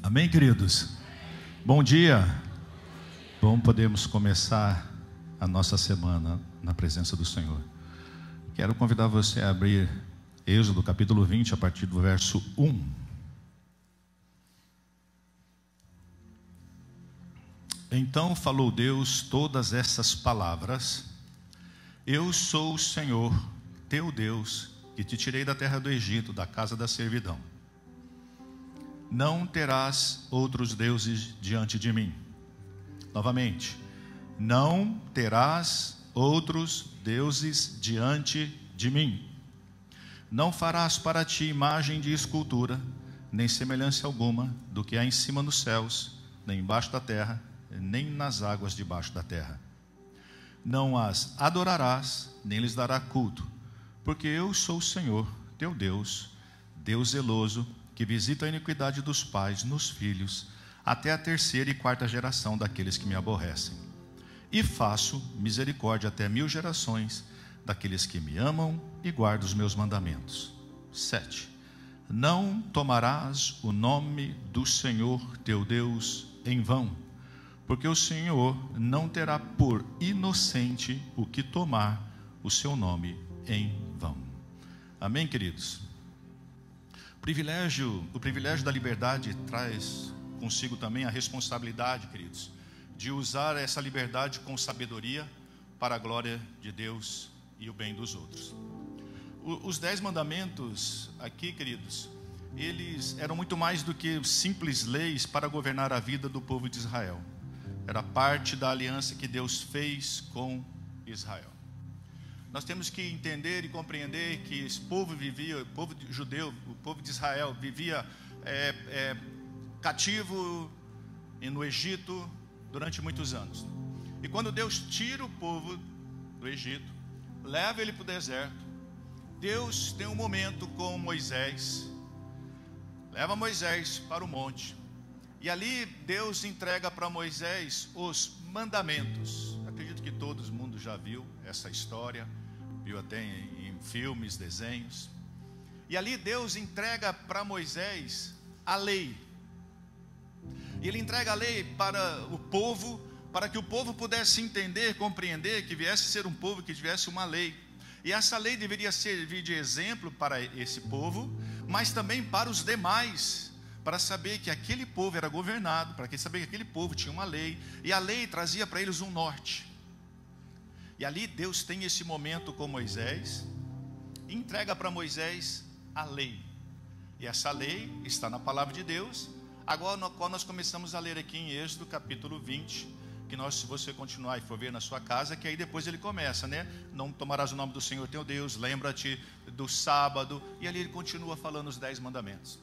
Amém, queridos? Bom dia. Bom, podemos começar a nossa semana na presença do Senhor. Quero convidar você a abrir Êxodo capítulo 20, a partir do verso 1. Então falou Deus todas essas palavras: Eu sou o Senhor, teu Deus, que te tirei da terra do Egito, da casa da servidão. Não terás outros deuses diante de mim. Novamente, não terás outros deuses diante de mim. Não farás para ti imagem de escultura, nem semelhança alguma do que há em cima nos céus, nem embaixo da terra, nem nas águas debaixo da terra. Não as adorarás, nem lhes dará culto, porque eu sou o Senhor, teu Deus, Deus zeloso, que visita a iniquidade dos pais nos filhos, até a terceira e quarta geração daqueles que me aborrecem. E faço misericórdia até 1000 gerações daqueles que me amam e guardam os meus mandamentos. 7. Não tomarás o nome do Senhor teu Deus em vão, porque o Senhor não terá por inocente o que tomar o seu nome em vão. Amém, queridos? O privilégio da liberdade traz consigo também a responsabilidade, queridos, de usar essa liberdade com sabedoria para a glória de Deus e o bem dos outros. Os 10 mandamentos aqui, queridos, eles eram muito mais do que simples leis para governar a vida do povo de Israel. Era parte da aliança que Deus fez com Israel. Nós temos que entender e compreender que esse povo vivia, o povo judeu, o povo de Israel vivia cativo no Egito durante muitos anos. E quando Deus tira o povo do Egito, leva ele para o deserto, Deus tem um momento com Moisés, leva Moisés para o monte, e ali Deus entrega para Moisés os mandamentos. Acredito que todo mundo já viu essa história, viu até em filmes, desenhos. E ali Deus entrega para Moisés a lei. E Ele entrega a lei para o povo, para que o povo pudesse entender, compreender que viesse ser um povo que tivesse uma lei. E essa lei deveria servir de exemplo para esse povo, mas também para os demais, para saber que aquele povo era governado, para saber que aquele povo tinha uma lei, e a lei trazia para eles um norte. E ali Deus tem esse momento com Moisés, entrega para Moisés a lei, e essa lei está na palavra de Deus. Agora, quando nós começamos a ler aqui em Êxodo capítulo 20, que nós, se você continuar e for ver na sua casa, que aí depois ele começa, né? Não tomarás o nome do Senhor teu Deus, lembra-te do sábado, e ali ele continua falando os 10 mandamentos.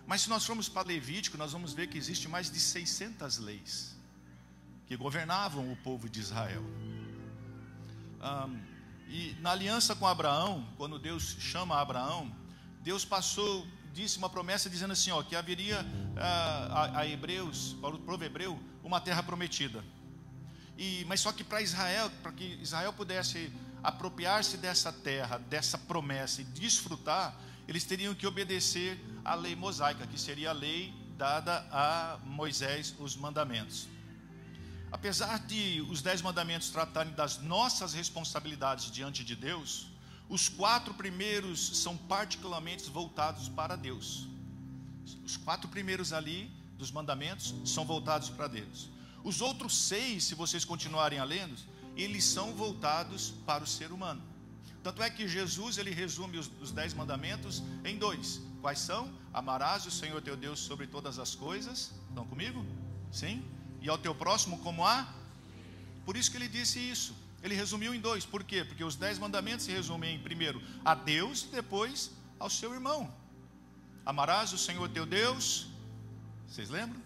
Mas se nós formos para Levítico, nós vamos ver que existe mais de 600 leis que governavam o povo de Israel. E na aliança com Abraão, quando Deus chama Abraão, Deus disse uma promessa dizendo assim, que haveria a hebreus, para o povo hebreu, uma terra prometida. Mas só que para que Israel pudesse apropriar-se dessa terra, dessa promessa e desfrutar, eles teriam que obedecer à lei mosaica, que seria a lei dada a Moisés, os mandamentos. Apesar de os 10 mandamentos tratarem das nossas responsabilidades diante de Deus, os 4 primeiros são particularmente voltados para Deus. Os 4 primeiros ali dos mandamentos são voltados para Deus. Os outros 6, se vocês continuarem a lendo, eles são voltados para o ser humano. Tanto é que Jesus, ele resume os 10 mandamentos em 2. Quais são? Amarás o Senhor teu Deus sobre todas as coisas. Estão comigo? Sim? E ao teu próximo como a? Por isso que ele disse isso. Ele resumiu em 2. Por quê? Porque os 10 mandamentos se resumem em primeiro a Deus e depois ao seu irmão. Amarás o Senhor teu Deus. Vocês lembram?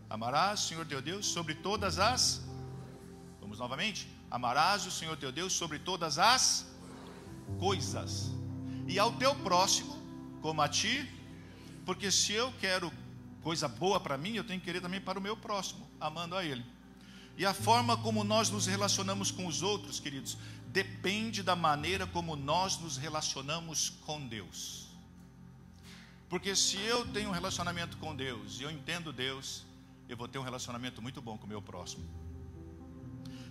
Amarás o Senhor teu Deus sobre todas as... Vamos novamente? Amarás o Senhor teu Deus sobre todas as coisas. E ao teu próximo como a ti. Porque se eu quero coisa boa para mim, eu tenho que querer também para o meu próximo, amando a ele. E a forma como nós nos relacionamos com os outros, queridos, depende da maneira como nós nos relacionamos com Deus. Porque se eu tenho um relacionamento com Deus e eu entendo Deus, eu vou ter um relacionamento muito bom com o meu próximo.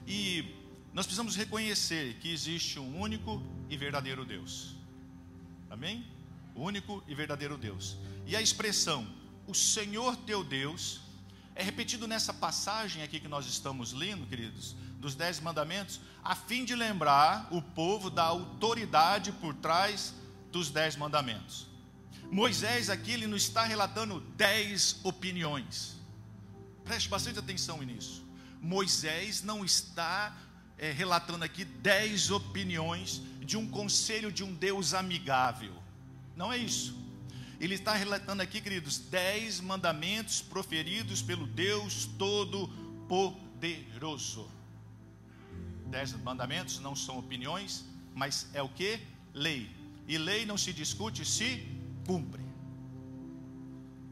E nós precisamos reconhecer que existe um único e verdadeiro Deus. Amém? O único e verdadeiro Deus. E a expressão, o Senhor teu Deus, é repetido nessa passagem aqui que nós estamos lendo, queridos, dos 10 mandamentos, a fim de lembrar o povo da autoridade por trás dos 10 mandamentos. Moisés aqui, ele não está relatando 10 opiniões. Preste bastante atenção nisso. Moisés não está relatando aqui 10 opiniões de um conselho de um Deus amigável. Não é isso. Ele está relatando aqui, queridos, 10 mandamentos proferidos pelo Deus Todo-Poderoso. 10 mandamentos não são opiniões, mas é o que? Lei. E lei não se discute, se cumpre.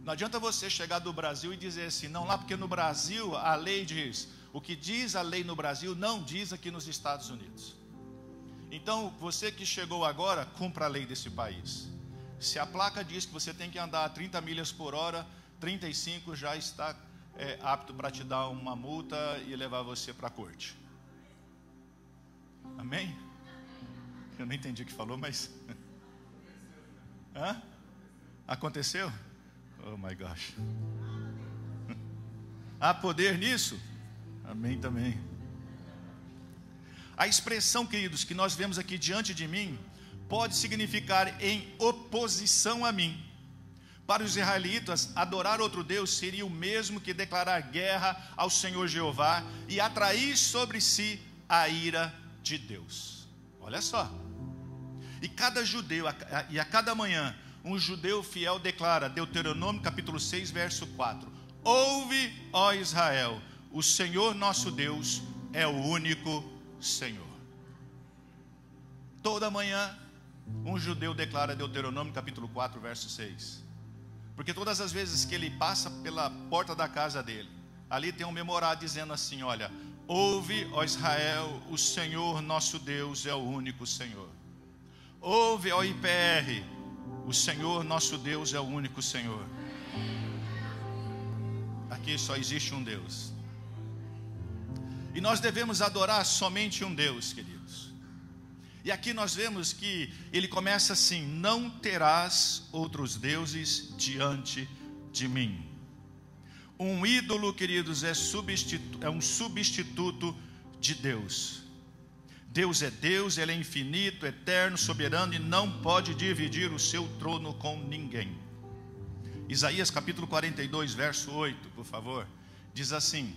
Não adianta você chegar do Brasil e dizer assim, não, lá porque no Brasil a lei diz. O que diz a lei no Brasil não diz aqui nos Estados Unidos. Então, você que chegou agora, cumpra a lei desse país. Se a placa diz que você tem que andar a 30 milhas por hora, 35 já está apto para te dar uma multa e levar você para a corte. Amém? Eu não entendi o que falou, mas... Hã? Aconteceu? Oh my gosh. Há poder nisso? Amém também. A expressão, queridos, que nós vemos aqui diante de mim, pode significar em oposição a mim. Para os israelitas, adorar outro Deus seria o mesmo que declarar guerra ao Senhor Jeová e atrair sobre si a ira de Deus. Olha só. E cada judeu, e a cada manhã, um judeu fiel declara, Deuteronômio capítulo 6, verso 4: ouve, ó Israel, o Senhor nosso Deus é o único Senhor. Toda manhã, um judeu declara Deuteronômio capítulo 4, verso 6. Porque todas as vezes que ele passa pela porta da casa dele, ali tem um memorado dizendo assim, olha, ouve, ó Israel, o Senhor nosso Deus é o único Senhor. Ouve, ó IPR, o Senhor nosso Deus é o único Senhor. Aqui só existe um Deus. E nós devemos adorar somente um Deus, queridos. E aqui nós vemos que ele começa assim: não terás outros deuses diante de mim. Um ídolo, queridos, é um substituto de Deus. Deus é Deus, Ele é infinito, eterno, soberano e não pode dividir o seu trono com ninguém. Isaías capítulo 42, verso 8, por favor, diz assim: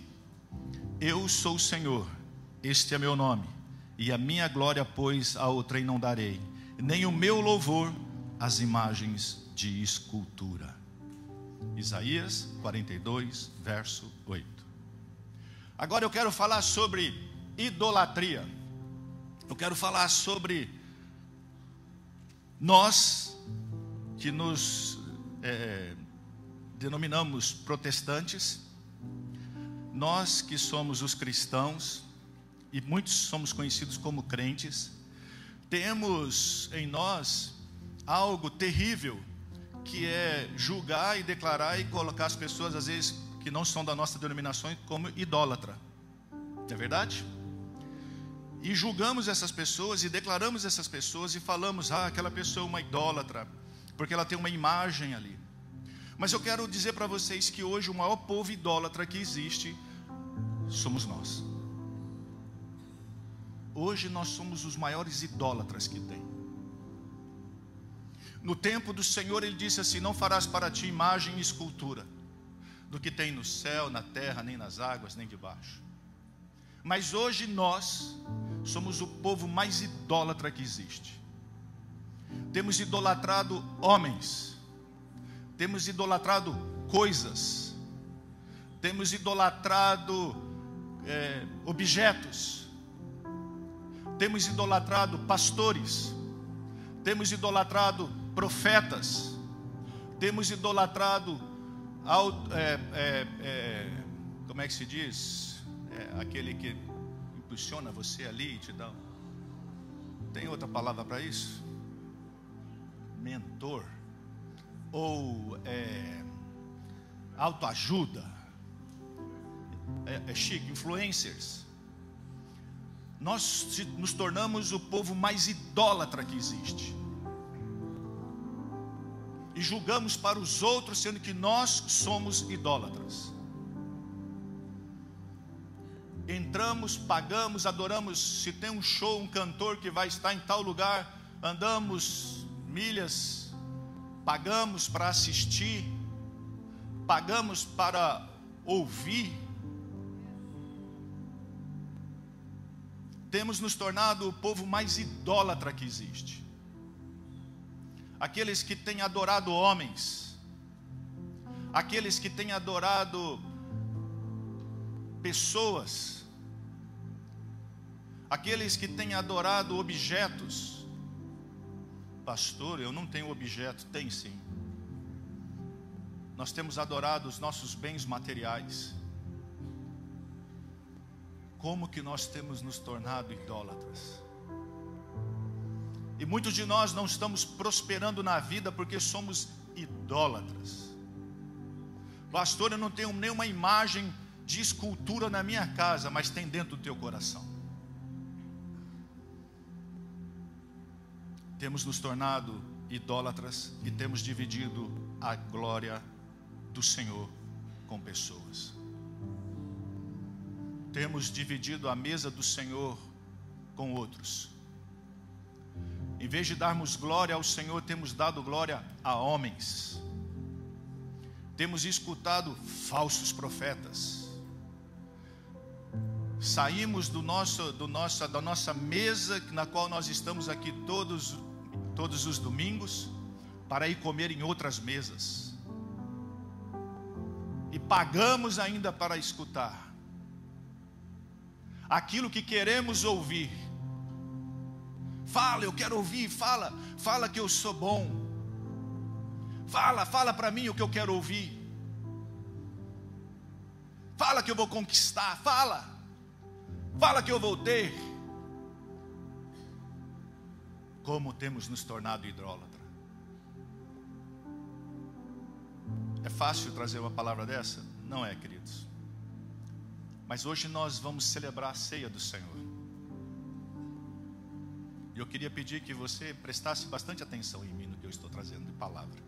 eu sou o Senhor, este é meu nome, e a minha glória, pois, a outrem não darei, nem o meu louvor às imagens de escultura. Isaías 42, verso 8. Agora eu quero falar sobre idolatria. Eu quero falar sobre nós que nos denominamos protestantes, nós que somos os cristãos, e muitos somos conhecidos como crentes, temos em nós algo terrível, que é julgar e declarar e colocar as pessoas, às vezes, que não são da nossa denominação, como idólatra. Não é verdade? E julgamos essas pessoas e declaramos essas pessoas e falamos, aquela pessoa é uma idólatra, porque ela tem uma imagem ali. Mas eu quero dizer para vocês que hoje o maior povo idólatra que existe somos nós. Hoje nós somos os maiores idólatras que tem. No tempo do Senhor ele disse assim: não farás para ti imagem e escultura do que tem no céu, na terra, nem nas águas, nem debaixo. Mas hoje nós somos o povo mais idólatra que existe. Temos idolatrado homens, temos idolatrado coisas, temos idolatrado objetos, temos idolatrado pastores, temos idolatrado profetas, temos idolatrado como é que se diz? Aquele que impulsiona você ali e te dá. Tem outra palavra para isso? Mentor. ou autoajuda, chique, influencers, nós nos tornamos o povo mais idólatra que existe. E julgamos para os outros, sendo que nós somos idólatras. Entramos, pagamos, adoramos. Se tem um show, um cantor que vai estar em tal lugar, andamos milhas, pagamos para assistir, pagamos para ouvir. Temos nos tornado o povo mais idólatra que existe. Aqueles que têm adorado homens, aqueles que têm adorado pessoas, aqueles que têm adorado objetos. Pastor, eu não tenho objeto. Tem sim. Nós temos adorado os nossos bens materiais. Como que nós temos nos tornado idólatras? E muitos de nós não estamos prosperando na vida porque somos idólatras. Pastor, eu não tenho nenhuma imagem de escultura na minha casa, mas tem dentro do teu coração. Temos nos tornado idólatras e temos dividido a glória do Senhor com pessoas. Temos dividido a mesa do Senhor com outros. Em vez de darmos glória ao Senhor, temos dado glória a homens. Temos escutado falsos profetas. Saímos da nossa mesa, na qual nós estamos aqui todos os domingos, para ir comer em outras mesas. E pagamos ainda para escutar aquilo que queremos ouvir. Fala, eu quero ouvir, fala que eu sou bom. Fala para mim o que eu quero ouvir. Fala que eu vou conquistar, fala que eu vou ter. Como temos nos tornado idólatra. É fácil trazer uma palavra dessa? Não é, queridos. Mas hoje nós vamos celebrar a ceia do Senhor. E eu queria pedir que você prestasse bastante atenção em mim, no que eu estou trazendo de palavra.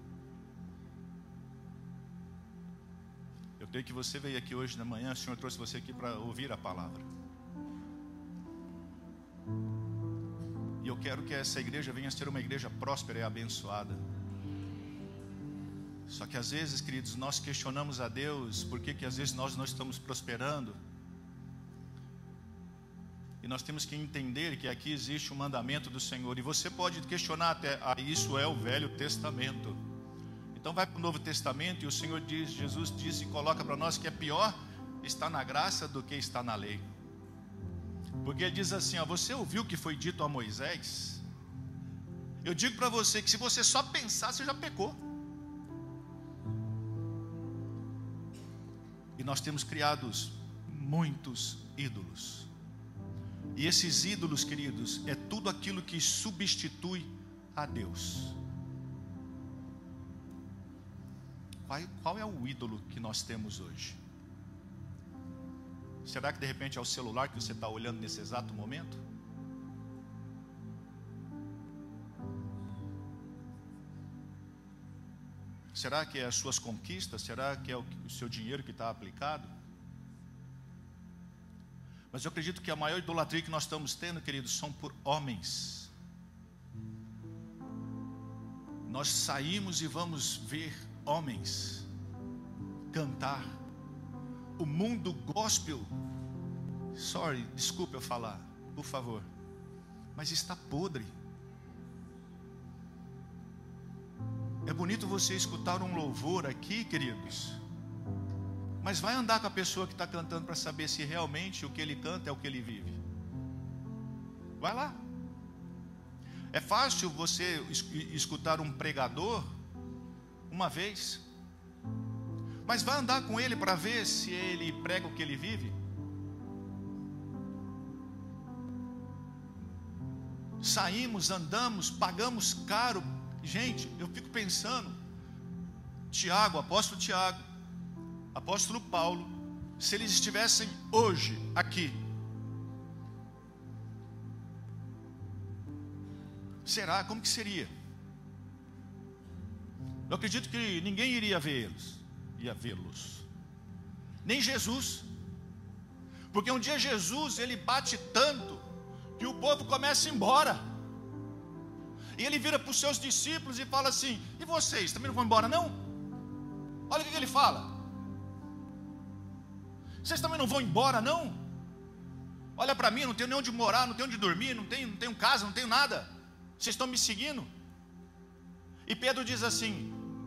Eu creio que você veio aqui hoje de manhã, o Senhor trouxe você aqui para ouvir a palavra. E eu quero que essa igreja venha a ser uma igreja próspera e abençoada. Só que às vezes, queridos, nós questionamos a Deus, por que às vezes nós não estamos prosperando. E nós temos que entender que aqui existe um mandamento do Senhor. E você pode questionar até, isso é o Velho Testamento. Então vai para o Novo Testamento e o Senhor diz, Jesus diz e coloca para nós que é pior estar na graça do que estar na lei. Porque ele diz assim, você ouviu o que foi dito a Moisés? Eu digo para você que se você só pensar, você já pecou. E nós temos criado muitos ídolos. E esses ídolos, queridos, é tudo aquilo que substitui a Deus. Qual é o ídolo que nós temos hoje? Será que de repente é o celular que você está olhando nesse exato momento? Será que é as suas conquistas? Será que é o seu dinheiro que está aplicado? Mas eu acredito que a maior idolatria que nós estamos tendo, queridos, são por homens. Nós saímos e vamos ver homens cantar. O mundo gospel, desculpe eu falar, por favor, mas está podre. É bonito você escutar um louvor aqui, queridos, mas vai andar com a pessoa que está cantando para saber se realmente o que ele canta é o que ele vive. Vai lá. É fácil você escutar um pregador uma vez, mas vai andar com ele para ver se ele prega o que ele vive. Saímos, andamos, pagamos caro. Gente, eu fico pensando, Tiago, apóstolo Tiago, apóstolo Paulo, se eles estivessem hoje aqui, será? Como que seria? Eu acredito que ninguém iria vê-los, nem Jesus, porque um dia Jesus, ele bate tanto, que o povo começa a ir embora, e ele vira para os seus discípulos e fala assim: e vocês, também não vão embora não? Olha o que ele fala: vocês também não vão embora não? Olha para mim, não tenho nem onde morar, não tenho onde dormir, não tenho casa, não tenho nada, vocês estão me seguindo? E Pedro diz assim: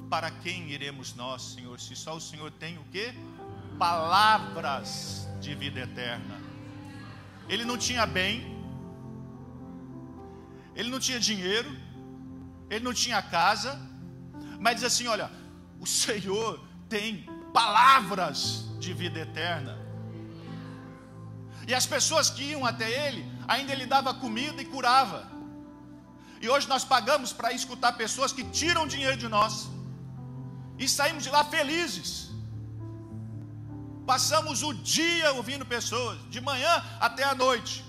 para quem iremos nós, Senhor, se só o Senhor tem o quê? Palavras de vida eterna. Ele não tinha bem, ele não tinha dinheiro, ele não tinha casa, mas diz assim: olha, o Senhor tem palavras de vida eterna. E as pessoas que iam até ele, ainda ele dava comida e curava. E hoje nós pagamos para escutar pessoas que tiram dinheiro de nós, e saímos de lá felizes. Passamos o dia ouvindo pessoas, de manhã até a noite,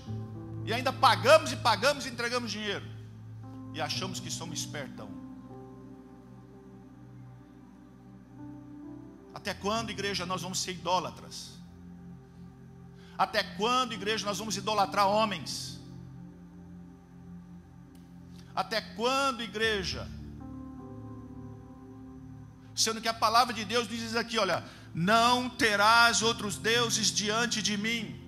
e ainda pagamos e entregamos dinheiro, e achamos que somos espertão. Até quando, igreja, nós vamos ser idólatras? Até quando, igreja, nós vamos idolatrar homens? Até quando, igreja? Sendo que a palavra de Deus diz aqui, olha: não terás outros deuses diante de mim.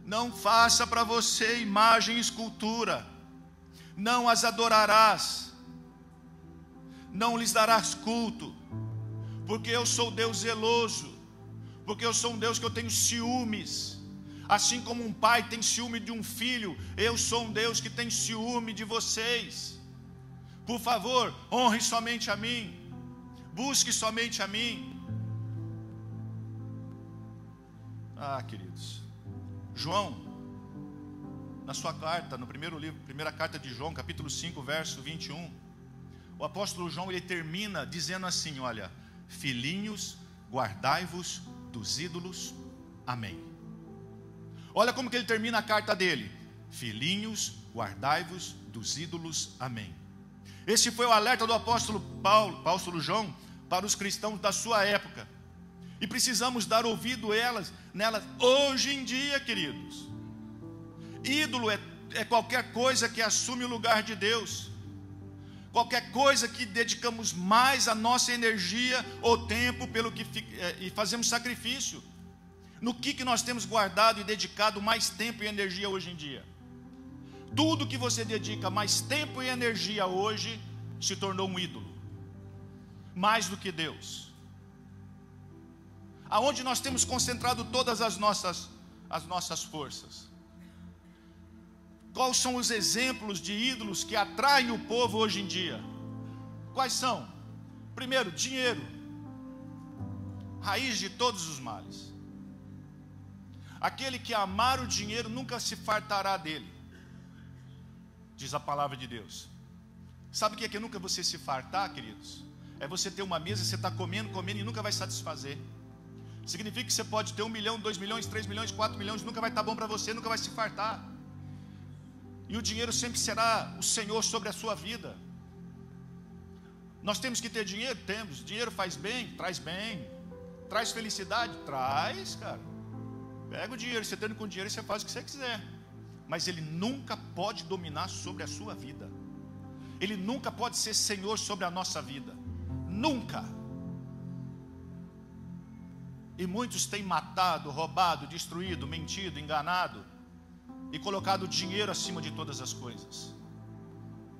Não faça para você imagem e escultura, não as adorarás, não lhes darás culto, porque eu sou Deus zeloso, porque eu sou um Deus que eu tenho ciúmes. Assim como um pai tem ciúme de um filho, eu sou um Deus que tem ciúme de vocês. Por favor, honre somente a mim, busque somente a mim. Ah, queridos, João, na sua carta, no primeiro livro, primeira carta de João, capítulo 5, verso 21, o apóstolo João, ele termina dizendo assim: olha, filhinhos, guardai-vos dos ídolos, amém. Olha como que ele termina a carta dele: filhinhos, guardai-vos dos ídolos, amém. Esse foi o alerta do apóstolo apóstolo João, para os cristãos da sua época. E precisamos dar ouvido nelas hoje em dia, queridos. Ídolo é qualquer coisa que assume o lugar de Deus, qualquer coisa que dedicamos mais a nossa energia ou tempo e fazemos sacrifício. No que nós temos guardado e dedicado mais tempo e energia hoje em dia? Tudo que você dedica mais tempo e energia hoje se tornou um ídolo, mais do que Deus. Aonde nós temos concentrado todas as nossas forças? Quais são os exemplos de ídolos que atraem o povo hoje em dia? Quais são? Primeiro, dinheiro, raiz de todos os males. Aquele que amar o dinheiro nunca se fartará dele, diz a palavra de Deus. Sabe o que é que nunca você se fartar, queridos? É você ter uma mesa, você está comendo e nunca vai satisfazer. Significa que você pode ter 1 milhão, 2 milhões, 3 milhões, 4 milhões, nunca vai estar bom para você, nunca vai se fartar. E o dinheiro sempre será o Senhor sobre a sua vida. Nós temos que ter dinheiro? Temos. Dinheiro faz bem? Traz felicidade? Traz, cara. Pega o dinheiro, você tendo com dinheiro, você faz o que você quiser. Mas ele nunca pode dominar sobre a sua vida. Ele nunca pode ser Senhor sobre a nossa vida. Nunca. E muitos têm matado, roubado, destruído, mentido, enganado e colocado o dinheiro acima de todas as coisas.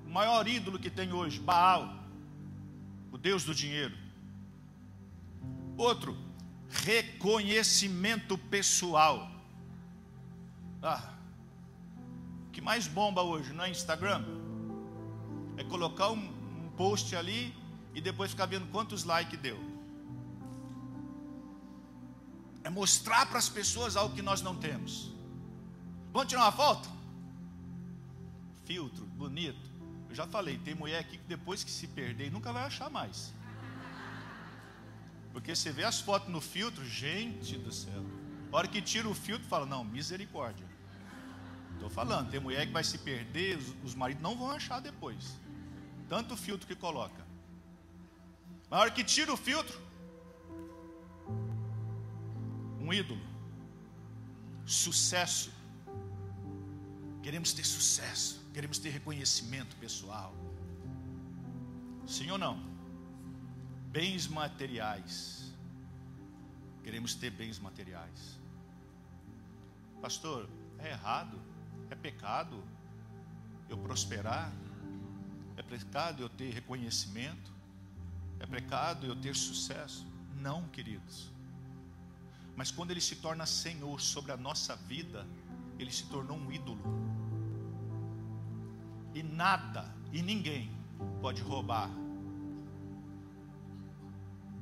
O maior ídolo que tem hoje, Baal, o Deus do dinheiro. Outro, reconhecimento pessoal. O que mais bomba hoje, não é Instagram? É colocar um post ali e depois ficar vendo quantos likes deu. É mostrar para as pessoas algo que nós não temos. Vamos tirar uma foto? Filtro, bonito. Eu já falei, tem mulher aqui que depois que se perder nunca vai achar mais. Porque você vê as fotos no filtro, gente do céu. A hora que tira o filtro, fala, não, misericórdia. Estou falando, tem mulher que vai se perder, os maridos não vão achar depois. Tanto filtro que coloca. Na hora que tira o filtro, um ídolo. Sucesso. Queremos ter sucesso, queremos ter reconhecimento pessoal. Sim ou não? Bens materiais. Queremos ter bens materiais. Pastor, é errado? É pecado eu prosperar? É pecado eu ter reconhecimento? É pecado eu ter sucesso? Não, queridos. Mas quando Ele se torna Senhor sobre a nossa vida, Ele se tornou um ídolo. E nada e ninguém pode roubar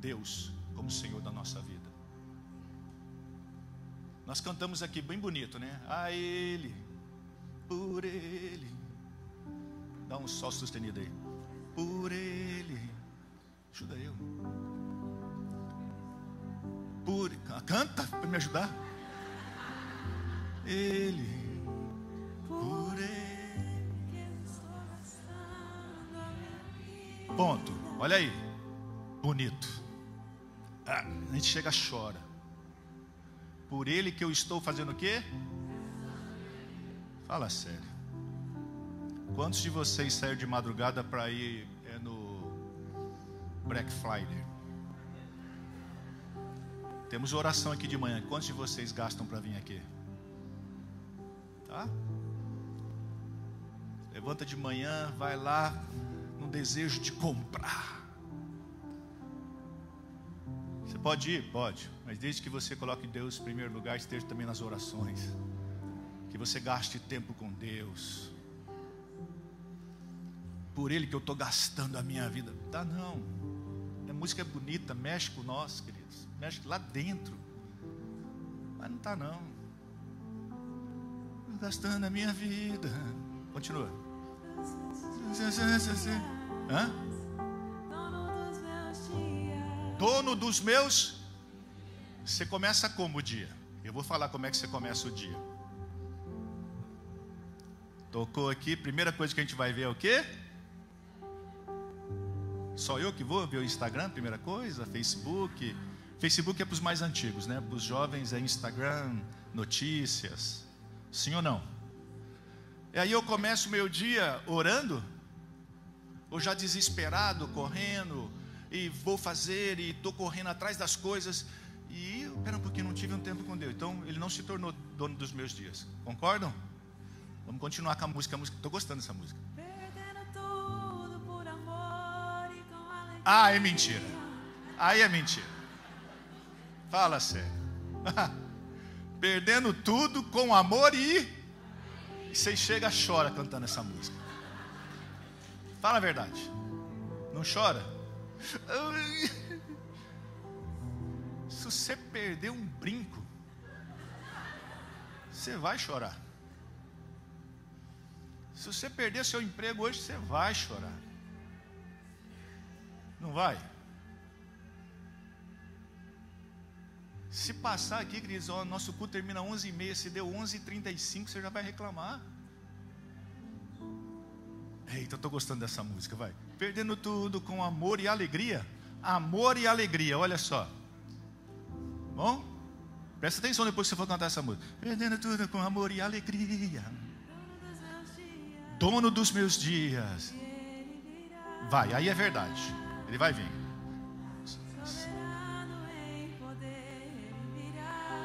Deus como Senhor da nossa vida. Nós cantamos aqui bem bonito, né? A Ele, por Ele. Dá um sol sustenido aí. Por Ele. Ajuda eu. Canta para me ajudar. Ele, por Ele. Ponto. Olha aí. Bonito. A gente chega, chora. Por Ele que eu estou fazendo o quê? Fala sério. Quantos de vocês saíram de madrugada para ir no Black Friday? Temos oração aqui de manhã. Quantos de vocês gastam para vir aqui? Tá? Levanta de manhã, vai lá no desejo de comprar. Você pode ir? Pode. Mas desde que você coloque Deus em primeiro lugar, esteja também nas orações. Que você gaste tempo com Deus. Por Ele que eu estou gastando a minha vida. Tá não. A música é bonita, mexe com nós, queridos. Mexe lá dentro. Mas não tá não. Gastando a minha vida. Continua. Hã? Dono dos meus. Você começa como o dia? Eu vou falar como é que você começa o dia. Tocou aqui, primeira coisa que a gente vai ver é o quê? Só eu que vou ver o Instagram, primeira coisa, Facebook. Facebook é para os mais antigos, né? Para os jovens é Instagram, notícias. Sim ou não? E aí eu começo o meu dia orando, ou já desesperado, correndo, e vou fazer, e estou correndo atrás das coisas, e espera um pouquinho, não tive um tempo com Deus. Então Ele não se tornou dono dos meus dias. Concordam? Vamos continuar com a música. Estou gostando dessa música. Ah, é mentira. Aí é mentira. Fala sério. Perdendo tudo com amor e você chega, chora cantando essa música. Fala a verdade. Não chora? Se você perder um brinco, você vai chorar. Se você perder seu emprego hoje, você vai chorar. Não vai? Se passar aqui, queridos, ó, nosso culto termina 11h30, se deu 11h35, você já vai reclamar. Eita, eu estou gostando dessa música, vai. Perdendo tudo com amor e alegria. Amor e alegria, olha só. Bom? Presta atenção depois que você for cantar essa música. Perdendo tudo com amor e alegria. Dono dos meus dias. Vai, aí é verdade. Ele vai vir.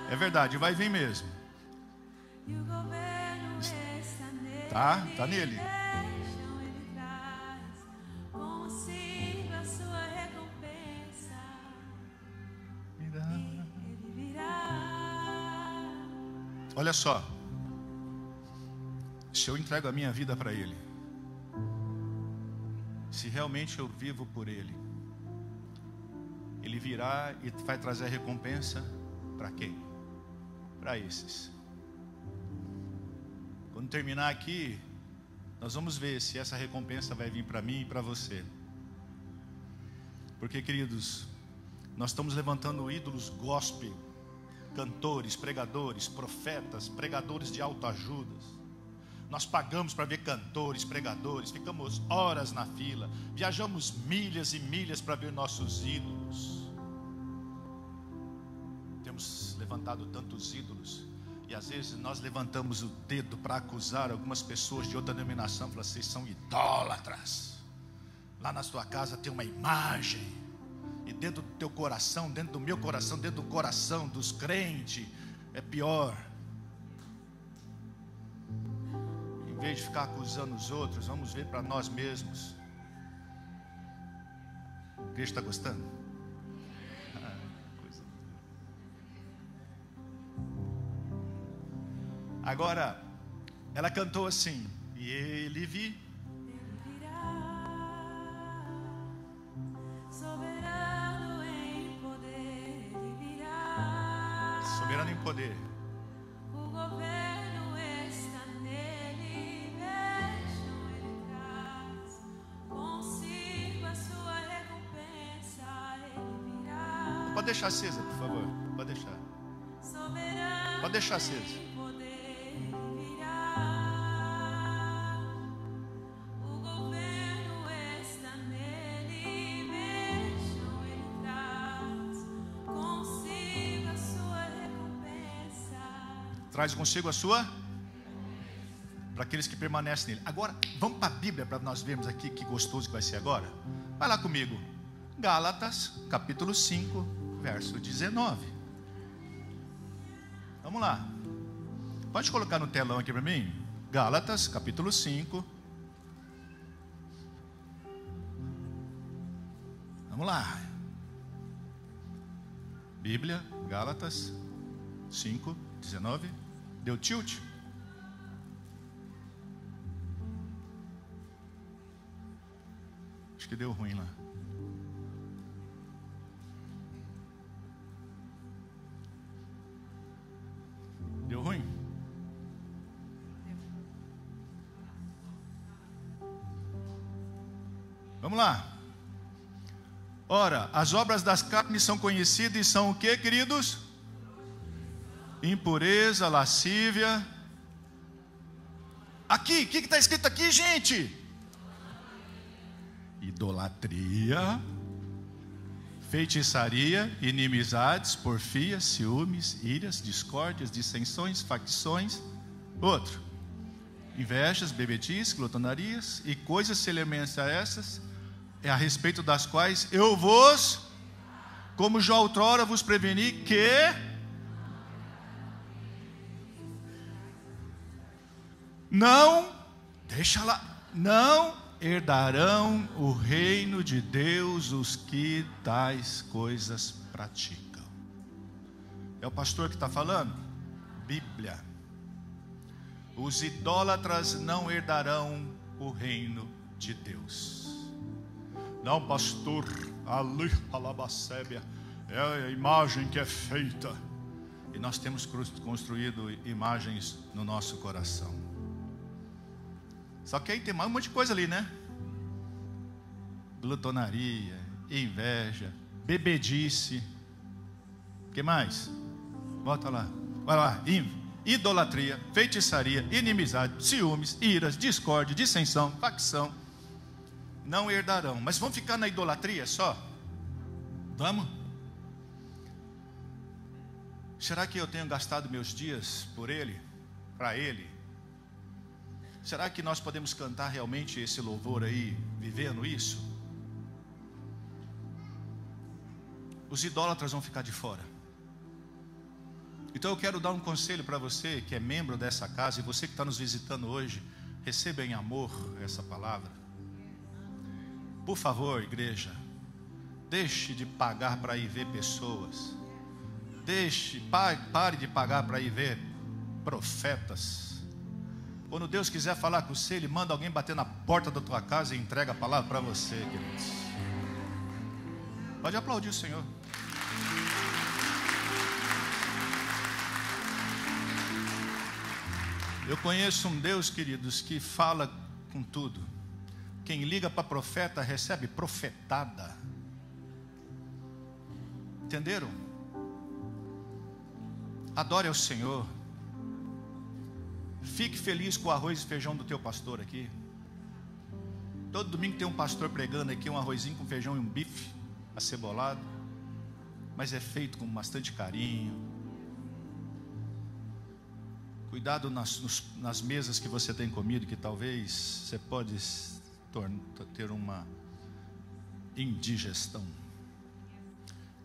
É verdade, vai vir mesmo. Tá nele. Olha só. Se eu entrego a minha vida para Ele, se realmente eu vivo por Ele, Ele virá e vai trazer a recompensa para quem? Para esses. Quando terminar aqui, nós vamos ver se essa recompensa vai vir para mim e para você. Porque, queridos, Nós estamos levantando ídolos gospel, cantores, pregadores, profetas, pregadores de autoajudas. Nós pagamos para ver cantores, pregadores, ficamos horas na fila, viajamos milhas e milhas para ver nossos ídolos. Temos levantado tantos ídolos, e às vezes nós levantamos o dedo para acusar algumas pessoas de outra denominação, falando: vocês são idólatras. Lá na sua casa tem uma imagem, e dentro do teu coração, dentro do meu coração, dentro do coração dos crentes, é pior. Em vez de ficar acusando os outros, vamos ver para nós mesmos. A igreja está gostando? Agora, ela cantou assim: e ele virá, soberano em poder, ele virá, soberano em poder. O governo está nele, vejam, ele traz consigo a sua recompensa, ele virá. Pode deixar acesa, por favor, pode deixar. Soberano, pode deixar acesa. Traz consigo a sua, para aqueles que permanecem nele. Agora, vamos para a Bíblia para nós vermos aqui que gostoso que vai ser agora. Vai lá comigo. Gálatas, capítulo 5, verso 19. Vamos lá. Pode colocar no telão aqui para mim? Gálatas, capítulo 5. Vamos lá. Bíblia, Gálatas 5, 19. Deu tilt? Acho que deu ruim lá. Deu ruim? Vamos lá. Ora, as obras das carnes são conhecidas e são o que, queridos? Impureza, lascívia. Aqui, o que está escrito aqui, gente? Idolatria, feitiçaria, inimizades, porfias, ciúmes, iras, discórdias, dissensões, facções. Outro: invejas, bebedices, glotonarias e coisas semelhantes a essas, a respeito das quais eu vos, como já outrora vos preveni, que não, deixa lá, não herdarão o reino de Deus os que tais coisas praticam. É o pastor que está falando? Bíblia. Os idólatras não herdarão o reino de Deus. Não, pastor, ali, alabacébia, é a imagem que é feita. E nós temos construído imagens no nosso coração. Só que aí tem mais um monte de coisa ali, né? Glutonaria, inveja, bebedice. O que mais? Volta lá. Vai lá. Idolatria, feitiçaria, inimizade, ciúmes, iras, discórdia, dissensão, facção. Não herdarão. Mas vamos ficar na idolatria só? Vamos? Será que eu tenho gastado meus dias por ele? Para ele? Será que nós podemos cantar realmente esse louvor aí, vivendo isso? Os idólatras vão ficar de fora. Então eu quero dar um conselho para você que é membro dessa casa, e você que está nos visitando hoje, receba em amor essa palavra. Por favor, igreja, deixe de pagar para ir ver pessoas. Pare de pagar para ir ver profetas. Quando Deus quiser falar com você, Ele manda alguém bater na porta da tua casa e entrega a palavra para você, queridos. Pode aplaudir o Senhor. Eu conheço um Deus, queridos, que fala com tudo. Quem liga para profeta recebe profetada. Entenderam? Adore ao Senhor. Fique feliz com o arroz e feijão do teu pastor aqui. Todo domingo tem um pastor pregando aqui um arrozinho com feijão e um bife acebolado, mas é feito com bastante carinho. Cuidado nas mesas que você tem comido, que talvez você pode ter uma indigestão.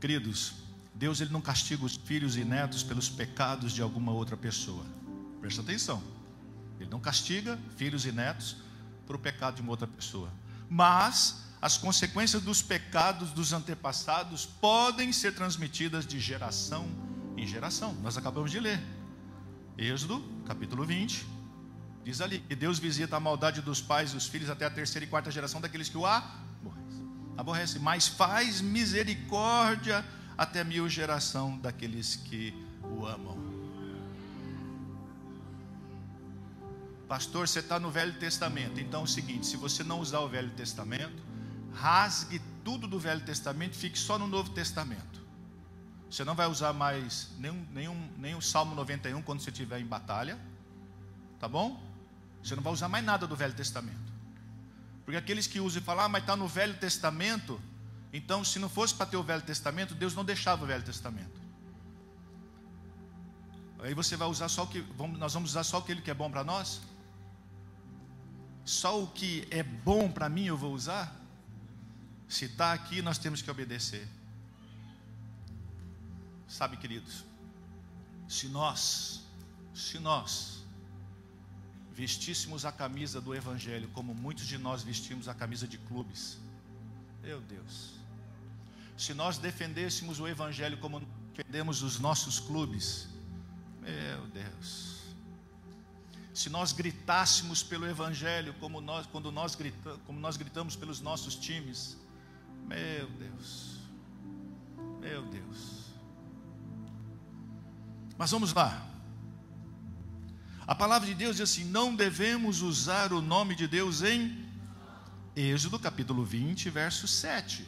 Queridos, Deus ele não castiga os filhos e netos pelos pecados de alguma outra pessoa. Presta atenção. Ele não castiga filhos e netos por o pecado de uma outra pessoa. Mas as consequências dos pecados dos antepassados podem ser transmitidas de geração em geração. Nós acabamos de ler. Êxodo, capítulo 20. Diz ali que Deus visita a maldade dos pais e dos filhos até a terceira e quarta geração daqueles que o aborrecem. Mas faz misericórdia até 1000 geração daqueles que o amam. Pastor, você está no Velho Testamento. Então é o seguinte: se você não usar o Velho Testamento, rasgue tudo do Velho Testamento e fique só no Novo Testamento. Você não vai usar mais nem o Salmo 91 quando você estiver em batalha. Tá bom? Você não vai usar mais nada do Velho Testamento. Porque aqueles que usam e falam, mas está no Velho Testamento. Então, se não fosse para ter o Velho Testamento, Deus não deixava o Velho Testamento. Aí você vai usar só o que... Nós vamos usar só aquele que é bom para nós? Só o que é bom para mim eu vou usar? Se está aqui, nós temos que obedecer. Sabe, queridos, se nós vestíssemos a camisa do Evangelho como muitos de nós vestimos a camisa de clubes, meu Deus, se nós defendêssemos o Evangelho como defendemos os nossos clubes, meu Deus, se nós gritássemos pelo Evangelho como nós gritamos pelos nossos times, meu Deus, meu Deus. Mas vamos lá. A palavra de Deus diz assim: não devemos usar o nome de Deus em Êxodo capítulo 20, verso 7.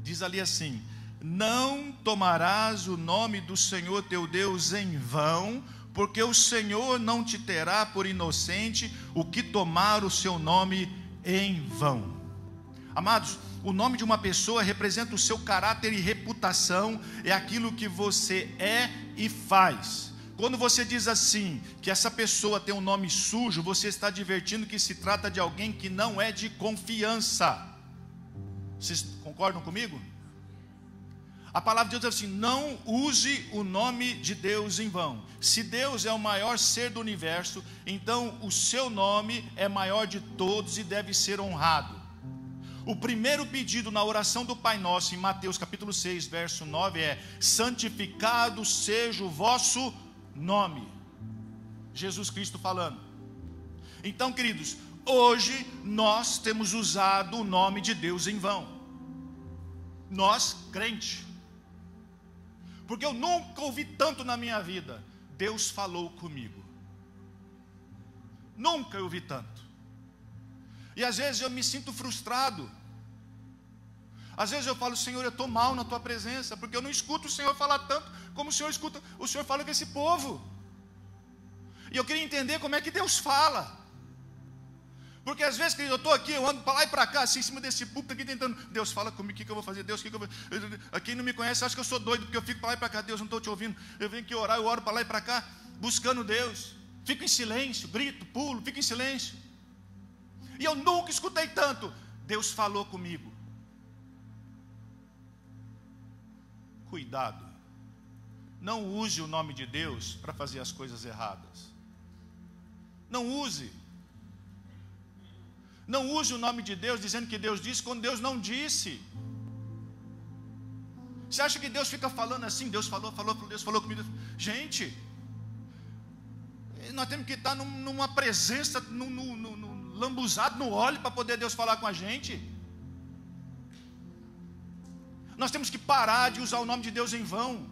Diz ali assim: não tomarás o nome do Senhor teu Deus em vão, porque o Senhor não te terá por inocente o que tomar o seu nome em vão. Amados, o nome de uma pessoa representa o seu caráter e reputação, é aquilo que você é e faz. Quando você diz assim, que essa pessoa tem um nome sujo, você está advertindo que se trata de alguém que não é de confiança. Vocês concordam comigo? A palavra de Deus diz assim: não use o nome de Deus em vão. Se Deus é o maior ser do universo, então o seu nome é maior de todos e deve ser honrado. O primeiro pedido na oração do Pai Nosso, em Mateus capítulo 6, verso 9, é: santificado seja o vosso nome. Jesus Cristo falando. Então, queridos, hoje nós temos usado o nome de Deus em vão. Nós, crente. Porque eu nunca ouvi tanto na minha vida: Deus falou comigo. Nunca eu ouvi tanto. E às vezes eu me sinto frustrado. Às vezes eu falo: Senhor, eu estou mal na tua presença, porque eu não escuto o Senhor falar tanto como o Senhor escuta. O Senhor fala com esse povo. E eu queria entender como é que Deus fala. Porque às vezes, querido, eu estou aqui, eu ando para lá e para cá, assim, em cima desse púlpito aqui, tentando: Deus, fala comigo, o que eu vou fazer? Deus, o que eu vou fazer? Quem não me conhece acha que eu sou doido, porque eu fico para lá e para cá. Deus, não estou te ouvindo. Eu venho aqui orar, eu oro para lá e para cá, buscando Deus. Fico em silêncio, grito, pulo, fico em silêncio. E eu nunca escutei tanto: Deus falou comigo. Cuidado. Não use o nome de Deus para fazer as coisas erradas. Não use. Não use o nome de Deus dizendo que Deus disse quando Deus não disse. Você acha que Deus fica falando assim? Deus falou comigo. Gente, nós temos que estar numa presença, lambuzado no óleo para poder Deus falar com a gente. Nós temos que parar de usar o nome de Deus em vão,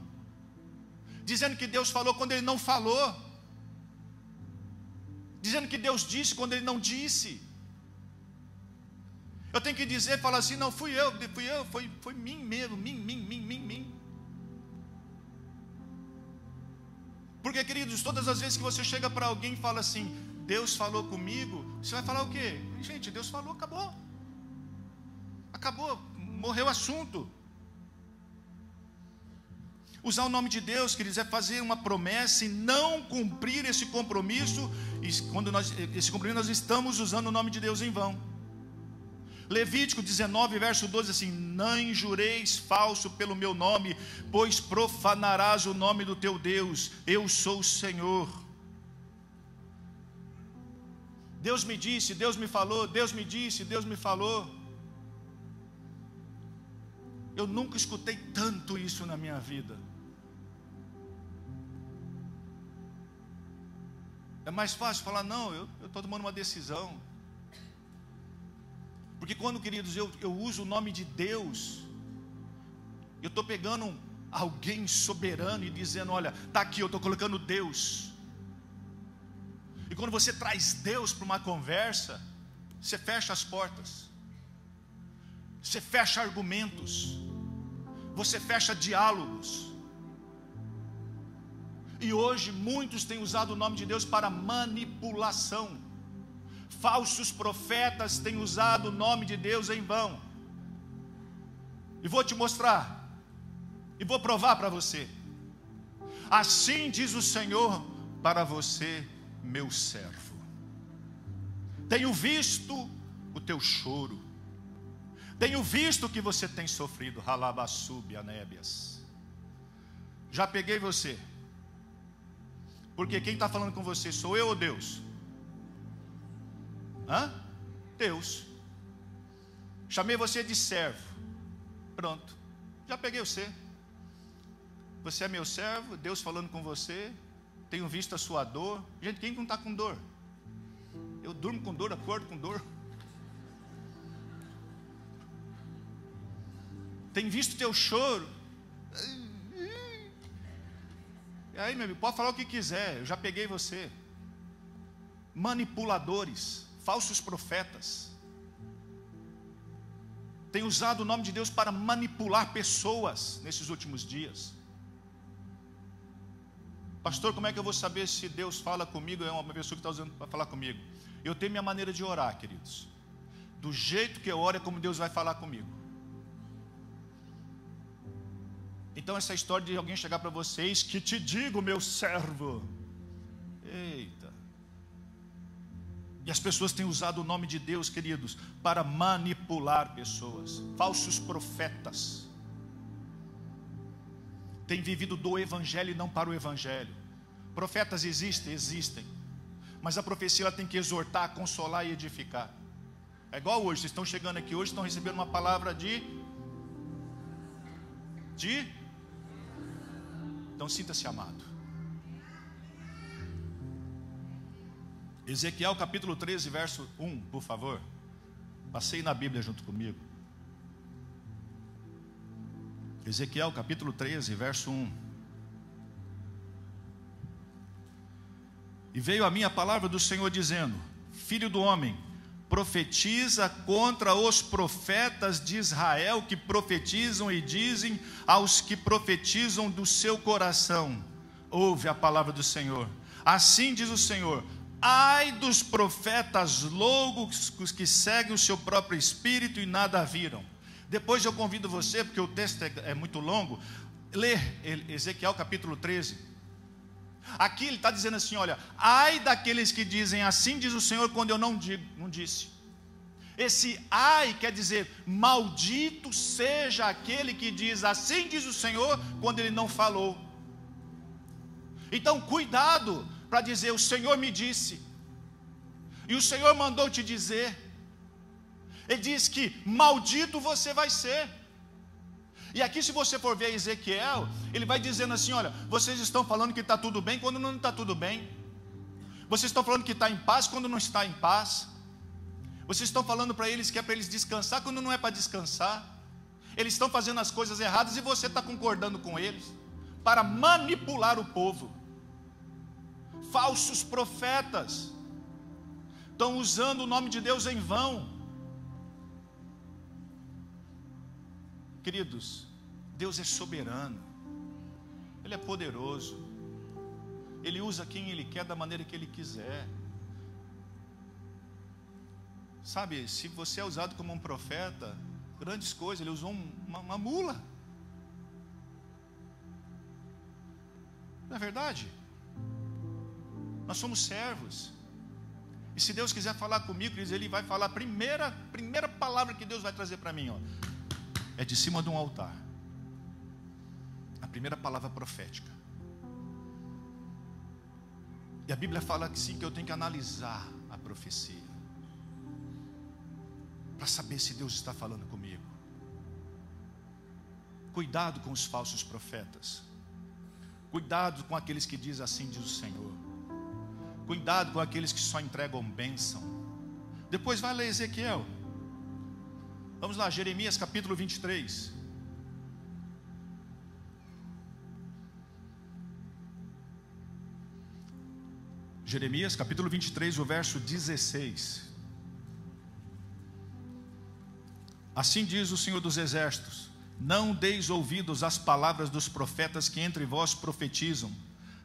dizendo que Deus falou quando Ele não falou, dizendo que Deus disse quando Ele não disse. Eu tenho que dizer, falar assim: não fui eu, foi mim mesmo, mim. Porque, queridos, todas as vezes que você chega para alguém e fala assim, Deus falou comigo, você vai falar o quê? Gente, Deus falou, acabou. Acabou, morreu o assunto. Usar o nome de Deus, queridos, é fazer uma promessa e não cumprir esse compromisso. E quando esse compromisso, nós estamos usando o nome de Deus em vão. Levítico 19, verso 12, assim: não jureis falso pelo meu nome, pois profanarás o nome do teu Deus. Eu sou o Senhor. Deus me disse, Deus me falou, Deus me disse, Deus me falou. Eu nunca escutei tanto isso na minha vida. É mais fácil falar, não, eu estou tomando uma decisão. Porque quando, queridos, eu uso o nome de Deus, eu estou pegando alguém soberano e dizendo, olha, está aqui, eu estou colocando Deus. E quando você traz Deus para uma conversa, você fecha as portas, você fecha argumentos, você fecha diálogos. E hoje muitos têm usado o nome de Deus para manipulação. Falsos profetas têm usado o nome de Deus em vão. E vou te mostrar, e vou provar para você. Assim diz o Senhor para você, meu servo: tenho visto o teu choro, tenho visto o que você tem sofrido. Ralabassub, anébias. Já peguei você. Porque quem está falando com você, sou eu ou Deus? Deus. Chamei você de servo. Pronto, já peguei você. Você é meu servo, Deus falando com você. Tenho visto a sua dor. Gente, quem não está com dor? Eu durmo com dor, acordo com dor. Tenho visto teu choro. E aí, meu amigo, pode falar o que quiser, eu já peguei você. Manipuladores, falsos profetas, têm usado o nome de Deus para manipular pessoas nesses últimos dias. Pastor, como é que eu vou saber se Deus fala comigo? É uma pessoa que está usando para falar comigo. Eu tenho minha maneira de orar, queridos. Do jeito que eu oro é como Deus vai falar comigo. Então essa história de alguém chegar para vocês, que te digo, meu servo. Eita. E as pessoas têm usado o nome de Deus, queridos, para manipular pessoas. Falsos profetas. Têm vivido do evangelho e não para o evangelho. Profetas existem? Existem. Mas a profecia ela tem que exortar, consolar e edificar. É igual hoje, vocês estão chegando aqui hoje, estão recebendo uma palavra então sinta-se amado. Ezequiel capítulo 13, verso 1, por favor. Passei na Bíblia junto comigo. Ezequiel capítulo 13, verso 1. E veio a mim a palavra do Senhor dizendo: filho do homem, profetiza contra os profetas de Israel que profetizam e dizem aos que profetizam do seu coração: ouve a palavra do Senhor. Assim diz o Senhor: ai dos profetas loucos que seguem o seu próprio espírito e nada viram. Depois eu convido você, porque o texto é muito longo, ler Ezequiel capítulo 13. Aqui ele está dizendo assim, olha: ai daqueles que dizem assim diz o Senhor, quando eu não disse. Esse ai quer dizer, maldito seja aquele que diz assim diz o Senhor, quando ele não falou. Então cuidado para dizer, o Senhor me disse, e o Senhor mandou te dizer. Ele diz que maldito você vai ser. E aqui, se você for ver Ezequiel, ele vai dizendo assim, olha, vocês estão falando que está tudo bem quando não está tudo bem. Vocês estão falando que está em paz quando não está em paz. Vocês estão falando para eles que é para eles descansar quando não é para descansar. Eles estão fazendo as coisas erradas e você está concordando com eles, para manipular o povo. Falsos profetas estão usando o nome de Deus em vão. Queridos, Deus é soberano, Ele é poderoso. Ele usa quem Ele quer, da maneira que Ele quiser. Sabe, se você é usado como um profeta, grandes coisas, Ele usou uma mula. Não é verdade? Nós somos servos. E se Deus quiser falar comigo, Ele vai falar, a primeira palavra que Deus vai trazer para mim, ó, é de cima de um altar. A primeira palavra profética. E a Bíblia fala que sim, que eu tenho que analisar a profecia, para saber se Deus está falando comigo. Cuidado com os falsos profetas. Cuidado com aqueles que dizem assim diz o Senhor. Cuidado com aqueles que só entregam bênção. Depois vai ler Ezequiel. Vamos lá, Jeremias capítulo 23. Jeremias capítulo 23, o verso 16. Assim diz o Senhor dos Exércitos: não deis ouvidos às palavras dos profetas que entre vós profetizam.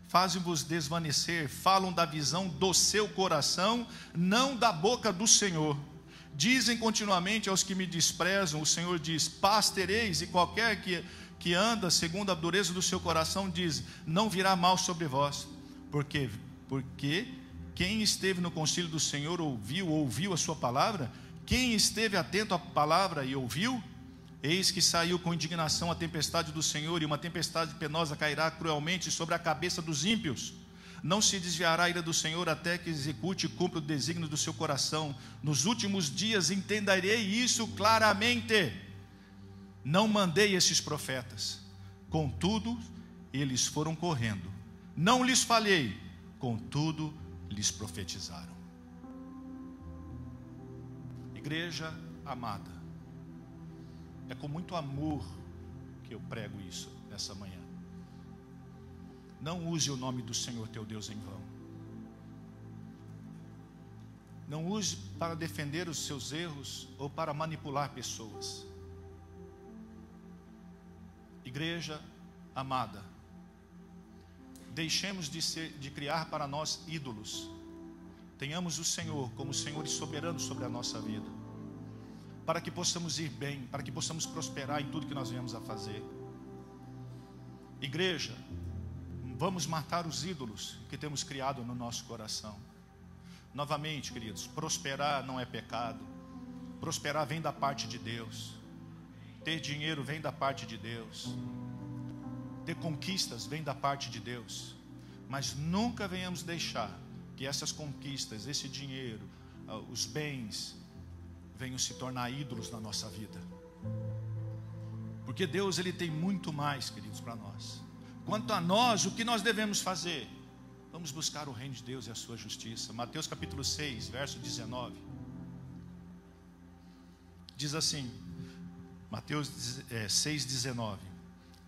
Fazem-vos desvanecer, falam da visão do seu coração, não da boca do Senhor. Dizem continuamente aos que me desprezam, o Senhor diz: paz tereis, e qualquer que anda segundo a dureza do seu coração diz: não virá mal sobre vós. Porque quem esteve no concílio do Senhor ouviu a sua palavra. Quem esteve atento à palavra e ouviu, eis que saiu com indignação a tempestade do Senhor, e uma tempestade penosa cairá cruelmente sobre a cabeça dos ímpios. Não se desviará a ira do Senhor até que execute e cumpra o desígnio do seu coração. Nos últimos dias entenderei isso claramente. Não mandei esses profetas, contudo eles foram correndo. Não lhes falhei, contudo lhes profetizaram. Igreja amada, é com muito amor que eu prego isso nessa manhã. Não use o nome do Senhor teu Deus em vão. Não use para defender os seus erros ou para manipular pessoas. Igreja amada, deixemos de criar para nós ídolos. Tenhamos o Senhor como Senhor e soberano sobre a nossa vida, para que possamos ir bem, para que possamos prosperar em tudo que nós viemos a fazer. Igreja, vamos matar os ídolos que temos criado no nosso coração. Novamente, queridos, prosperar não é pecado. Prosperar vem da parte de Deus. Ter dinheiro vem da parte de Deus. Ter conquistas vem da parte de Deus. Mas nunca venhamos deixar que essas conquistas, esse dinheiro, os bens, venham se tornar ídolos na nossa vida. Porque Deus, Ele tem muito mais, queridos, para nós. Quanto a nós, o que nós devemos fazer? Vamos buscar o reino de Deus e a sua justiça. Mateus capítulo 6, verso 19. Diz assim, Mateus 6, 19.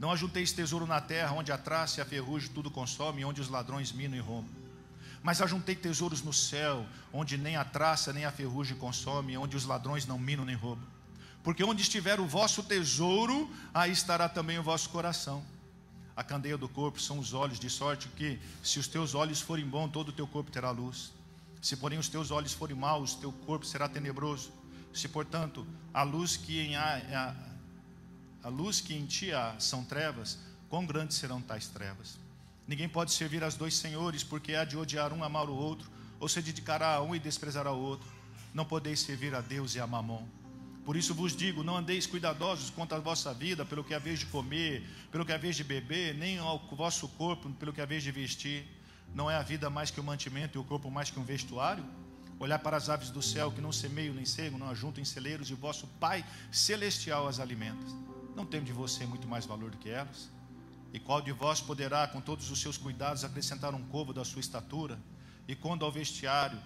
Não ajunteis tesouro na terra, onde a traça e a ferrugem tudo consome, e onde os ladrões minam e roubam. Mas ajuntei tesouros no céu, onde nem a traça nem a ferrugem consome, onde os ladrões não minam nem roubam. Porque onde estiver o vosso tesouro, aí estará também o vosso coração. A candeia do corpo são os olhos, de sorte que, se os teus olhos forem bons, todo o teu corpo terá luz. Se porém os teus olhos forem maus, teu corpo será tenebroso. Se portanto a luz que em ti há são trevas, quão grandes serão tais trevas? Ninguém pode servir aos dois senhores, porque há de odiar um, amar o outro, ou se dedicará a um e desprezará o outro. Não podeis servir a Deus e a Mamon. Por isso vos digo, não andeis cuidadosos quanto à vossa vida, pelo que haveis de comer, pelo que haveis de beber, nem ao vosso corpo, pelo que haveis de vestir. Não é a vida mais que o mantimento e o corpo mais que um vestuário? Olhar para as aves do céu, que não semeiam nem cegam, não ajuntam em celeiros, e vosso Pai Celestial as alimenta. Não tem de você muito mais valor do que elas? E qual de vós poderá, com todos os seus cuidados, acrescentar um côvado à sua estatura? E quando ao vestuário,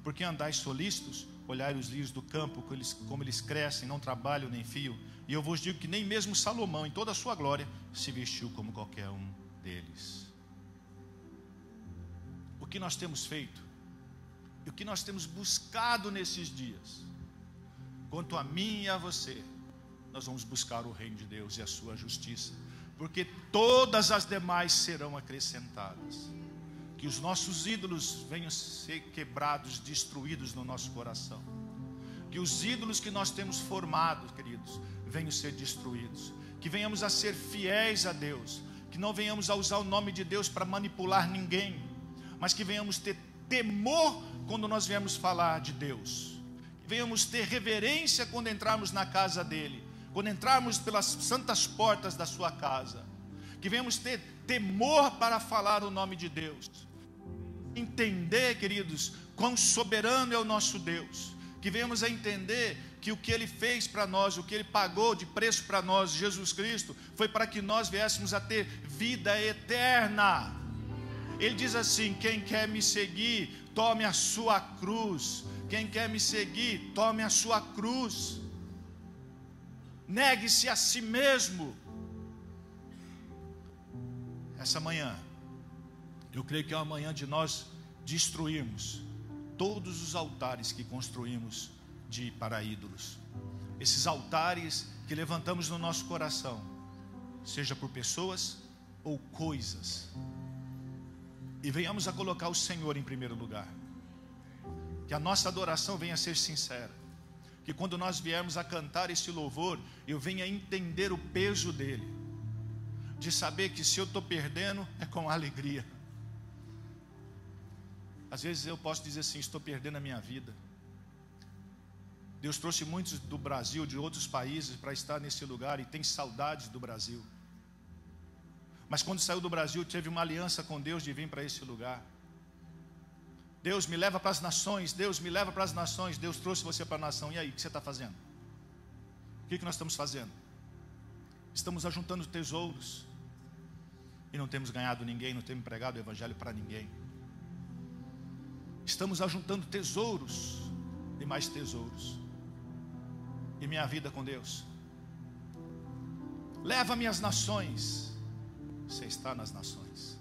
por que andais solícitos? Olhai os lírios do campo, como eles crescem, não trabalham nem fiam. E eu vos digo que nem mesmo Salomão, em toda a sua glória, se vestiu como qualquer um deles. O que nós temos feito? E o que nós temos buscado nesses dias? Quanto a mim e a você, nós vamos buscar o reino de Deus e a sua justiça. porque todas as demais serão acrescentadas. Que os nossos ídolos venham ser quebrados, destruídos no nosso coração. Que os ídolos que nós temos formado, queridos, venham ser destruídos. Que venhamos a ser fiéis a Deus. Que não venhamos a usar o nome de Deus para manipular ninguém, mas que venhamos ter temor quando nós viemos falar de Deus. Que venhamos ter reverência quando entrarmos na casa dele, quando entrarmos pelas santas portas da sua casa. Que venhamos ter temor para falar o nome de Deus. Entender, queridos, quão soberano é o nosso Deus. Que venhamos a entender que o que Ele fez para nós, o que Ele pagou de preço para nós, Jesus Cristo, foi para que nós viéssemos a ter vida eterna. Ele diz assim: quem quer me seguir, tome a sua cruz. Quem quer me seguir, tome a sua cruz. Negue-se a si mesmo. Essa manhã, eu creio que é uma manhã de nós destruirmos todos os altares que construímos para ídolos. Esses altares que levantamos no nosso coração, seja por pessoas ou coisas. E venhamos a colocar o Senhor em primeiro lugar. Que a nossa adoração venha a ser sincera. Que quando nós viermos a cantar esse louvor, eu venha a entender o peso dele. De saber que se eu estou perdendo, é com alegria. Às vezes eu posso dizer assim: estou perdendo a minha vida. Deus trouxe muitos do Brasil, de outros países, para estar nesse lugar, e tem saudades do Brasil. Mas quando saiu do Brasil, teve uma aliança com Deus de vir para esse lugar. Deus me leva para as nações, Deus me leva para as nações. Deus trouxe você para a nação. E aí, o que você está fazendo? O que nós estamos fazendo? Estamos ajuntando tesouros e não temos ganhado ninguém, não temos pregado o evangelho para ninguém. Estamos ajuntando tesouros e mais tesouros. E minha vida com Deus? Leva-me às nações. Você está nas nações.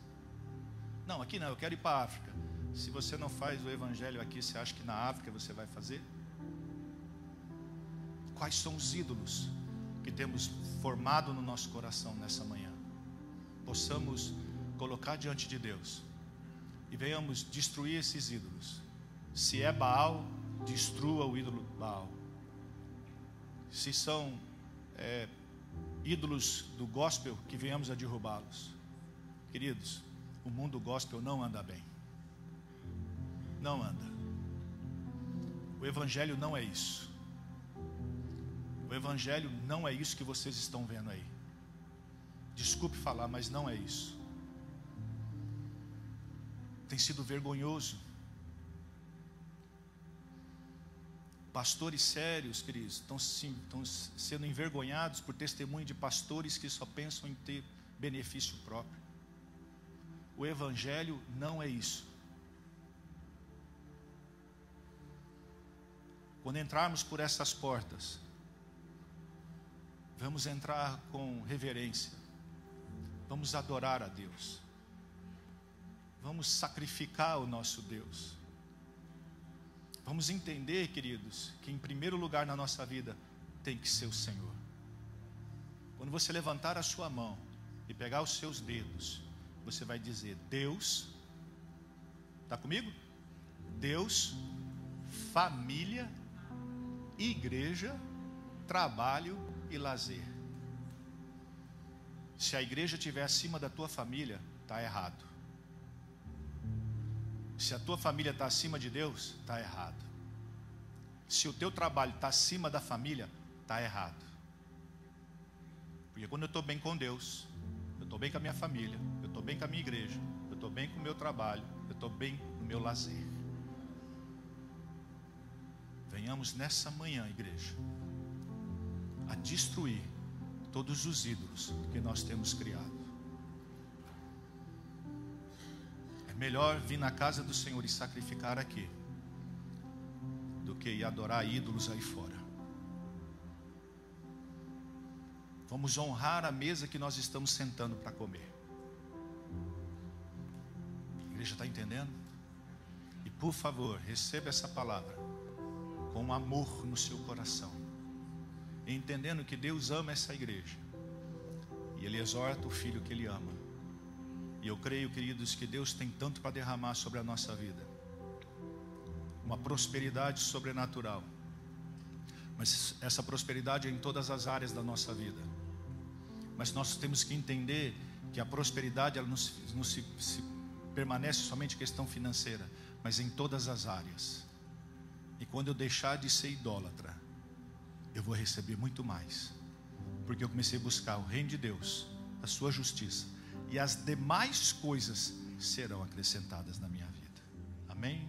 Não, aqui não, eu quero ir para a África. Se você não faz o evangelho aqui, você acha que na África você vai fazer? Quais são os ídolos que temos formado no nosso coração nessa manhã? Possamos colocar diante de Deus e venhamos destruir esses ídolos. Se é Baal, destrua o ídolo Baal. Se são ídolos do gospel, que venhamos a derrubá-los. Queridos, o mundo gospel não anda bem. Não anda. O evangelho não é isso. O evangelho não é isso que vocês estão vendo aí. Desculpe falar, mas não é isso. Tem sido vergonhoso. Pastores sérios, queridos, estão sendo envergonhados por testemunho de pastores que só pensam em ter benefício próprio. O evangelho não é isso. Quando entrarmos por essas portas, vamos entrar com reverência. Vamos adorar a Deus. Vamos sacrificar o nosso Deus. Vamos entender, queridos, que em primeiro lugar na nossa vida tem que ser o Senhor. Quando você levantar a sua mão e pegar os seus dedos, você vai dizer: Deus, está comigo? Deus, família, igreja, trabalho e lazer. Se a igreja estiver acima da tua família, está errado. Se a tua família está acima de Deus, está errado. Se o teu trabalho está acima da família, está errado. Porque quando eu estou bem com Deus, eu estou bem com a minha família, eu estou bem com a minha igreja, eu estou bem com o meu trabalho, eu estou bem no meu lazer. Venhamos nessa manhã, igreja, a destruir todos os ídolos que nós temos criado. É melhor vir na casa do Senhor e sacrificar aqui do que ir adorar ídolos aí fora. Vamos honrar a mesa que nós estamos sentando para comer. A igreja está entendendo? E por favor, receba essa palavra com amor no seu coração, entendendo que Deus ama essa igreja, e Ele exorta o filho que Ele ama. E eu creio, queridos, que Deus tem tanto para derramar sobre a nossa vida, uma prosperidade sobrenatural, mas essa prosperidade é em todas as áreas da nossa vida. Mas nós temos que entender que a prosperidade ela não se permanece somente questão financeira, mas em todas as áreas. E quando eu deixar de ser idólatra, eu vou receber muito mais, porque eu comecei a buscar o reino de Deus, a sua justiça, e as demais coisas serão acrescentadas na minha vida. Amém?